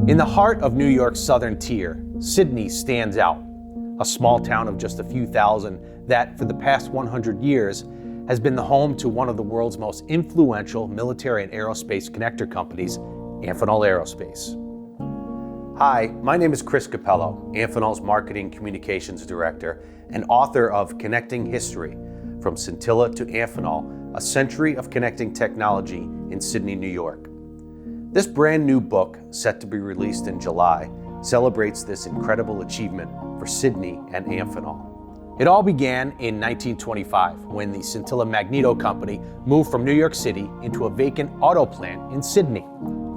In the heart of New York's southern tier, Sidney stands out, a small town of just a few thousand that, for the past 100 years, has been the home to one of the world's most influential military and aerospace connector companies, Amphenol Aerospace. Hi, my name is Chris Capello, Amphenol's Marketing Communications Director and author of Connecting History, From Scintilla to Amphenol, A Century of Connecting Technology in Sidney, New York. This brand new book, set to be released in July, celebrates this incredible achievement for Sidney and Amphenol. It all began in 1925 when the Scintilla Magneto Company moved from New York City into a vacant auto plant in Sidney.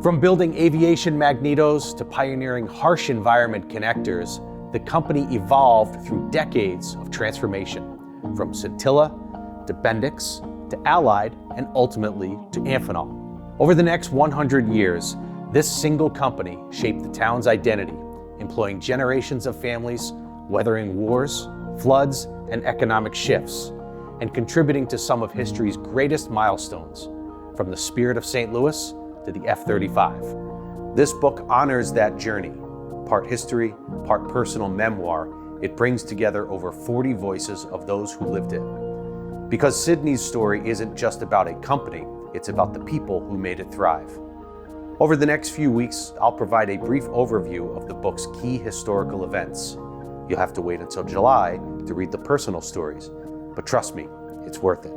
From building aviation magnetos to pioneering harsh environment connectors, the company evolved through decades of transformation, from Scintilla to Bendix to Allied and ultimately to Amphenol. Over the next 100 years, this single company shaped the town's identity, employing generations of families, weathering wars, floods, and economic shifts, and contributing to some of history's greatest milestones, from the Spirit of St. Louis to the F-35. This book honors that journey, part history, part personal memoir. It brings together over 40 voices of those who lived it. Because Sidney's story isn't just about a company, it's about the people who made it thrive. Over the next few weeks, I'll provide a brief overview of the book's key historical events. You'll have to wait until July to read the personal stories, but trust me, it's worth it.